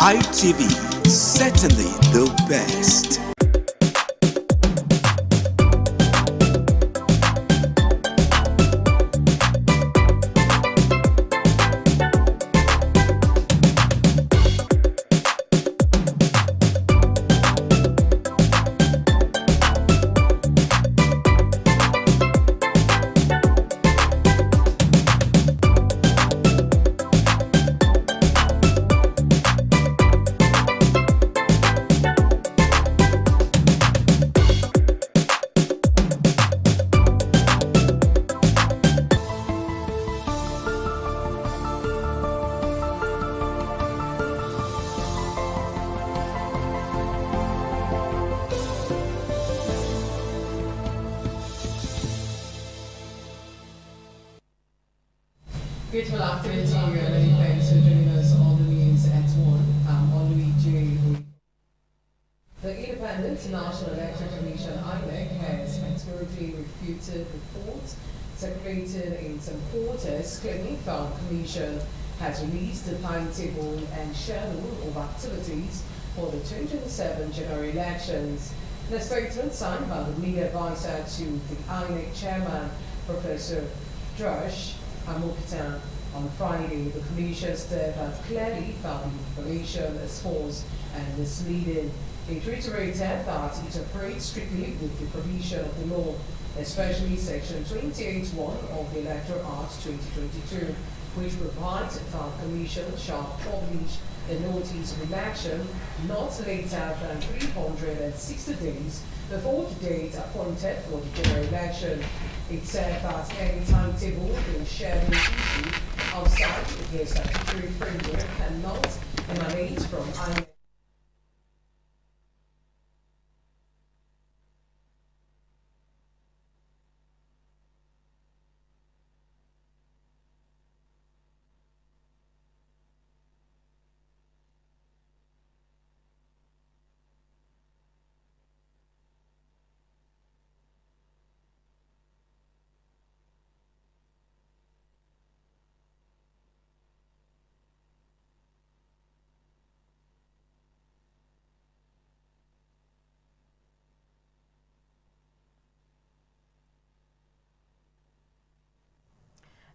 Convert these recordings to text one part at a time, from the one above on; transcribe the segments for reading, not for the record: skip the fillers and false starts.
ITV, certainly the best. Beautiful afternoon to you, and many thanks for joining us on the news at 1. I'm Oluwi J. The Independent National Election Commission, INEC, has categorically refuted reports circulated in some quarters claiming that the Commission has released the timetable and schedule of activities for the 2027 general elections. In a statement signed by the media advisor to the INEC chairman, Professor Drush Amokitan, on Friday, the Commission said that clearly found information as false and misleading. It reiterated that it operates strictly with the provision of the law, especially Section 28(1) of the Electoral Act 2022, which provides that the Commission shall publish a notice of election not later than 360 days before the date appointed for the general election. It said that any timetable or schedule issued outside the statutory framework cannot emanate from INEC.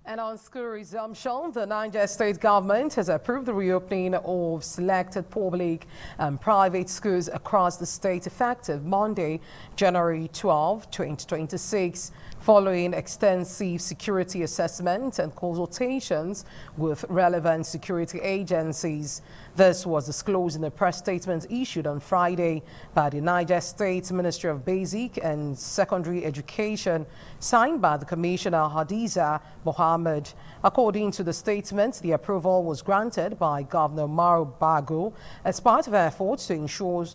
And on school resumption, the Niger State government has approved the reopening of selected public and private schools across the state effective Monday, January 12, 2026, following extensive security assessment and consultations with relevant security agencies. This was disclosed in a press statement issued on Friday by the Niger State Ministry of Basic and Secondary Education, signed by the Commissioner Hadiza Mohammed. According to the statement, the approval was granted by Governor Maro Bago as part of efforts to ensure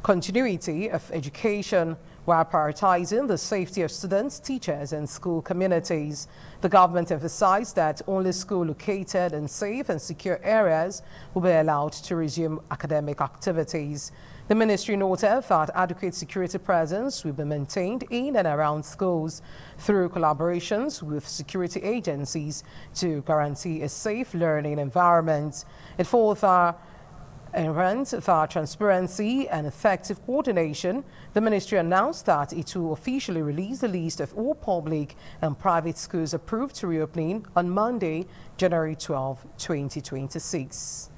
continuity of education while prioritizing the safety of students, teachers, and school communities. The government emphasized that only schools located in safe and secure areas will be allowed to resume academic activities. The ministry noted that adequate security presence will be maintained in and around schools through collaborations with security agencies to guarantee a safe learning environment. It further enhanced the transparency and effective coordination. The ministry announced that it will officially release the list of all public and private schools approved to reopening on Monday, January 12, 2026.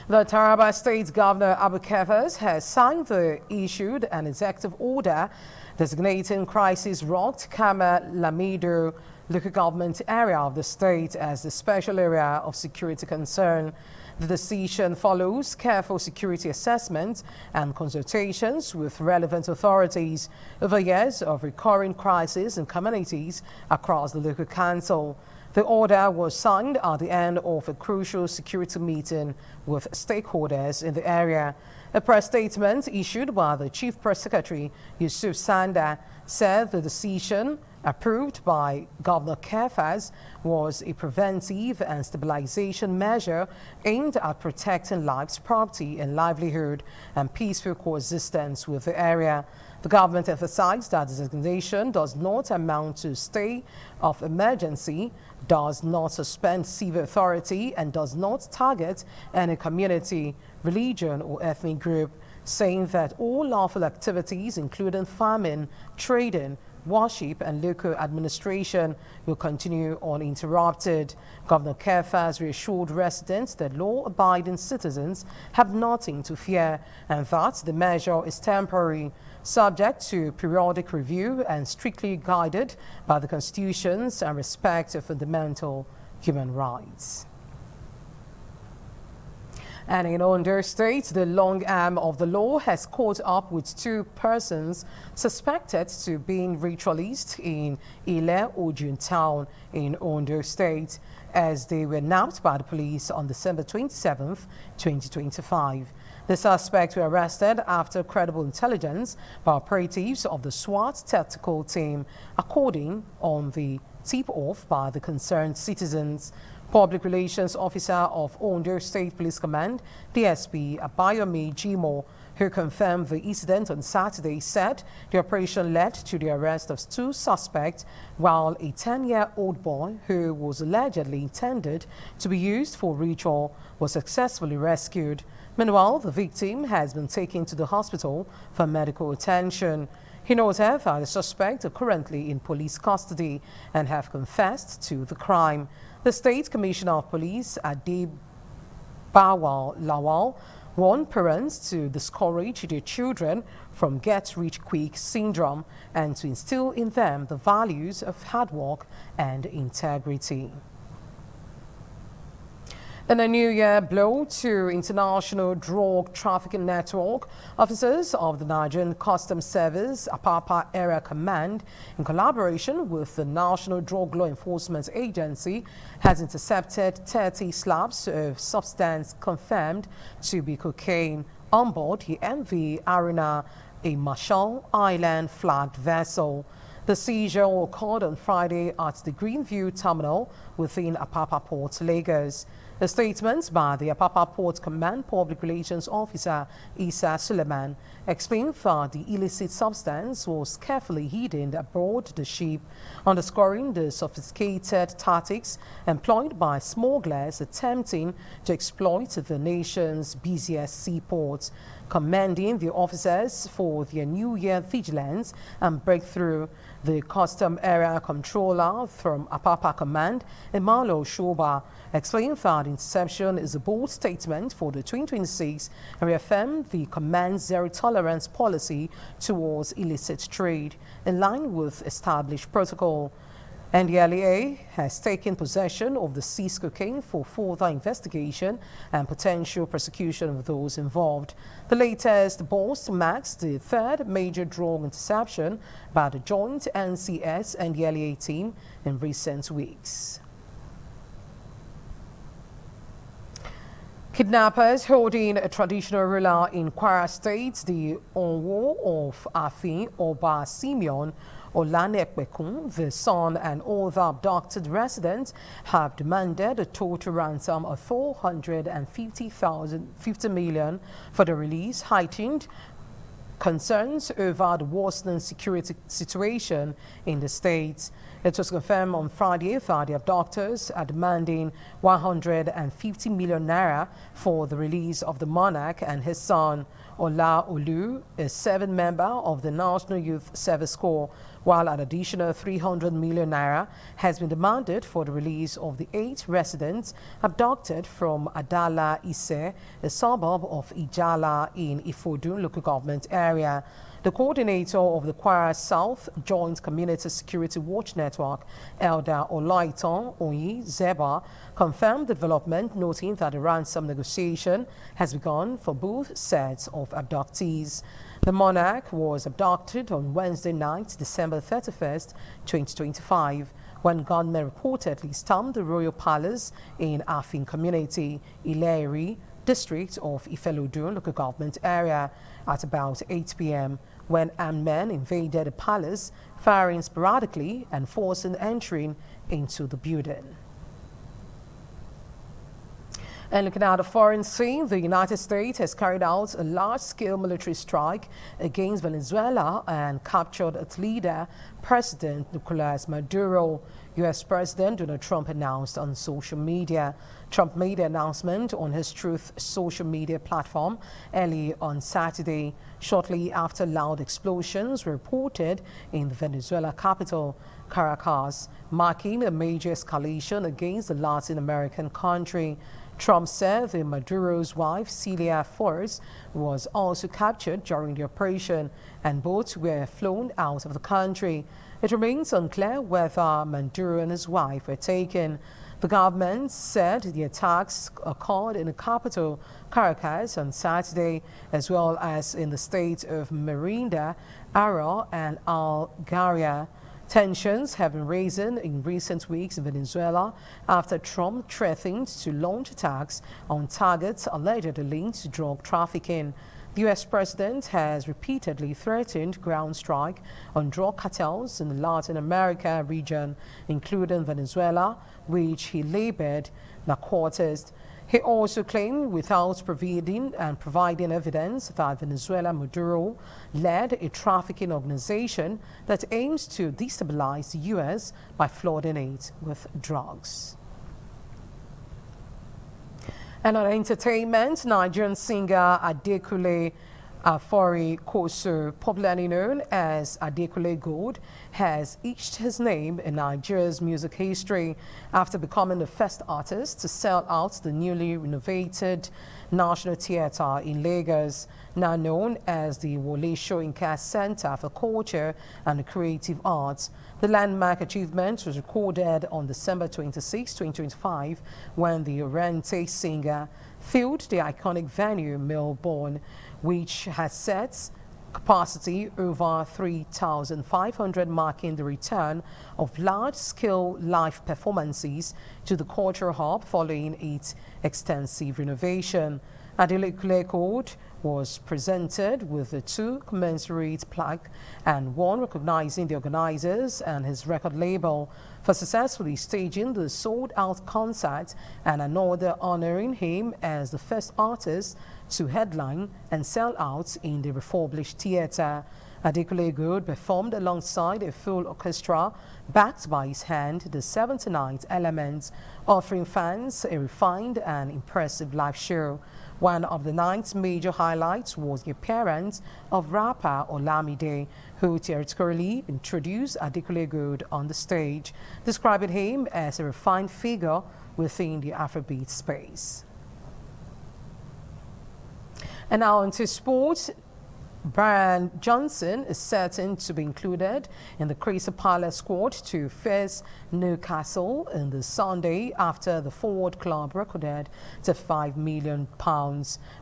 The Taraba State Governor Abu Kefas has signed issued an executive order designating Crisis Rock Kama Lamido local government area of the state as the special area of security concern. The decision follows careful security assessment and consultations with relevant authorities over years of recurring crises in communities across the local council. The order was signed at the end of a crucial security meeting with stakeholders in the area. A press statement issued by the Chief Press Secretary, Yusuf Sanda, said the decision approved by Governor Kefas, was a preventive and stabilization measure aimed at protecting lives, property and livelihood and peaceful coexistence with the area. The government emphasized that the designation does not amount to state of emergency, does not suspend civil authority, and does not target any community, religion or ethnic group, saying that all lawful activities, including farming, trading, worship and local administration, will continue uninterrupted. Governor Kefas reassured residents that law-abiding citizens have nothing to fear and that the measure is temporary, subject to periodic review and strictly guided by the constitutions and respect of fundamental human rights. And in Ondo State, the long arm of the law has caught up with 2 persons suspected to being ritualists in Ile Ojun town in Ondo State, as they were nabbed by the police on December 27, 2025. The suspects were arrested after credible intelligence by operatives of the SWAT tactical team, according on the tip-off by the concerned citizens. Public Relations Officer of Ondo State Police Command, DSP Abayomi Jimo, who confirmed the incident on Saturday, said the operation led to the arrest of 2 suspects, while a 10-year-old boy who was allegedly intended to be used for ritual was successfully rescued. Meanwhile, the victim has been taken to the hospital for medical attention. He noted that the suspects are currently in police custody and have confessed to the crime. The State Commissioner of Police, Adib Bawal Lawal, warned parents to discourage their children from get-rich-quick syndrome and to instill in them the values of hard work and integrity. In a New Year blow to international drug trafficking network, officers of the Nigerian Customs Service Apapa Area Command, in collaboration with the National Drug Law Enforcement Agency, has intercepted 30 slabs of substance confirmed to be cocaine on board the MV Arena, a Marshall Island flagged vessel. The seizure occurred on Friday at the Greenview Terminal within Apapa Port, Lagos. A statement by the Apapa Port Command Public Relations Officer Isa Suleiman explained that the illicit substance was carefully hidden aboard the ship, underscoring the sophisticated tactics employed by smugglers attempting to exploit the nation's busiest seaports, commending the officers for their New Year vigilance and breakthrough. The Custom Area Controller from Apapa Command, Emalo Shoba, explained that interception is a bold statement for the 2026 and reaffirmed the command's zero-tolerance policy towards illicit trade, in line with established protocol. NDLEA has taken possession of the seized cocaine for further investigation and potential prosecution of those involved. The latest burst marks the 3rd major drug interception by the joint NCS NDLEA team in recent weeks. Kidnappers holding a traditional ruler in Kwara State, the Onwo of Afin Oba Simeon Olanekpekun, the son and other abducted residents, have demanded a total ransom of 450 million for the release, heightened concerns over the worsening security situation in the state. It was confirmed on Friday that the abductors are demanding 150 million naira for the release of the monarch and his son, Ola Olu, a 7-member of the National Youth Service Corps, while an additional 300 million naira has been demanded for the release of the 8 residents abducted from Adala Ise, a suburb of Ijala in Ifodun local government area. The coordinator of the Kwara South Joint Community Security Watch Network, Elder Olaiton Oyi Zeba, confirmed the development, noting that the ransom negotiation has begun for both sets of abductees. The monarch was abducted on Wednesday night, December 31st, 2025, when gunmen reportedly stormed the royal palace in Afin community, Ileri, district of Ifelodun local government area at about 8 p.m. when armed men invaded the palace, firing sporadically and forcing entry into the building. And looking at the foreign scene, the United States has carried out a large-scale military strike against Venezuela and captured its leader, President Nicolas Maduro. U.S. President Donald Trump announced on social media. Trump made the announcement on his Truth social media platform early on Saturday, shortly after loud explosions were reported in the Venezuela capital, Caracas, marking a major escalation against the Latin American country. Trump said that Maduro's wife, Celia Flores, was also captured during the operation, and both were flown out of the country. It remains unclear whether Maduro and his wife were taken. The government said the attacks occurred in the capital, Caracas, on Saturday, as well as in the states of Miranda, Ara, and Algaria. Tensions have been rising in recent weeks in Venezuela after Trump threatened to launch attacks on targets allegedly linked to drug trafficking. The U.S. president has repeatedly threatened ground strike on drug cartels in the Latin America region, including Venezuela, which he labeled narcotics. He also claimed, without providing evidence, that Venezuela Maduro led a trafficking organization that aims to destabilize the U.S. by flooding it with drugs. And on entertainment, Nigerian singer Adekunle Afori-Koso, popularly known as Adekunle Gold, has etched his name in Nigeria's music history after becoming the first artist to sell out the newly renovated National Theatre in Lagos, now known as the Wole Soyinka Center for Culture and the Creative Arts. The landmark achievement was recorded on December 26, 2025, when the Oriente singer filled the iconic venue Melbourne, which has set capacity over 3,500, marking the return of large-scale live performances to the cultural hub following its extensive renovation. Adekunle Gold was presented with a 2 commensurate plaque, and one recognizing the organizers and his record label for successfully staging the sold-out concert, and another honoring him as the first artist to headline and sell out in the refurbished theater. Adekunle Gold performed alongside a full orchestra backed by his hand, the 79th Element, offering fans a refined and impressive live show. One of the night's major highlights was the appearance of rapper Olamide, who theatrically introduced Adekunle Gold on the stage, describing him as a refined figure within the Afrobeat space. And now onto sports. Brian Johnson is certain to be included in the Crystal Palace squad to face Newcastle in the Sunday after the forward club recorded to £5 million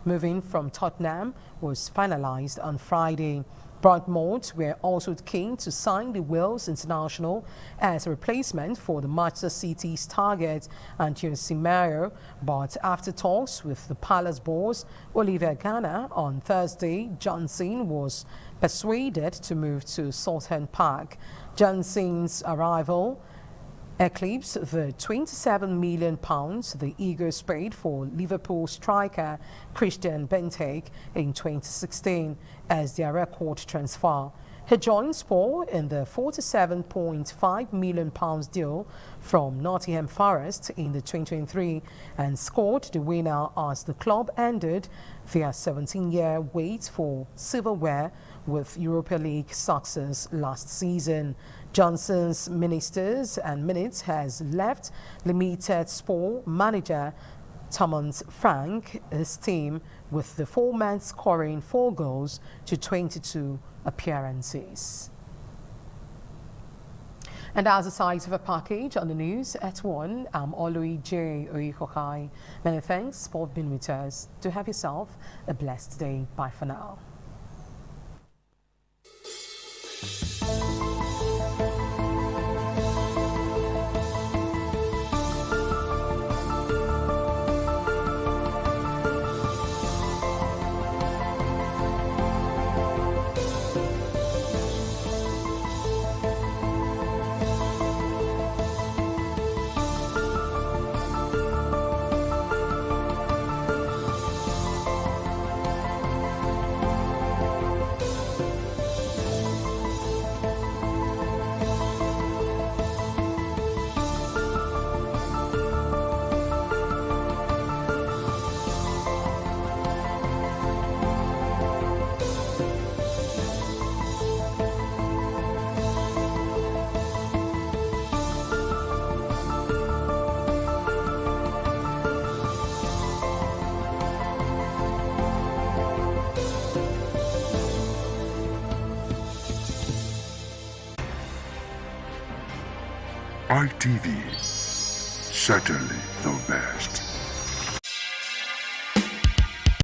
moving from Tottenham was finalized on Friday. Bournemouth were also keen to sign the Wales international as a replacement for the Manchester City's target, Antoine Semedo, but after talks with the Palace boss, Oliver Ghana, on Thursday, Johnson was persuaded to move to Saltern Park. Johnson's arrival eclipsed the £27 million the Eagles paid for Liverpool striker Christian Benteke in 2016 as their record transfer. He joined Spurs in the £47.5 million deal from Nottingham Forest in the 2023 and scored the winner as the club ended their 17-year wait for silverware with Europa League success last season. Johnson's minutes has left limited Spurs manager Thomas Frank his team with the four-man scoring 4 goals to 22 appearances. And as a size of a package on the news at 1, I'm Olui J. Oikokai. Many thanks for being with us. Do have yourself a blessed day. Bye for now. ITV, certainly the best.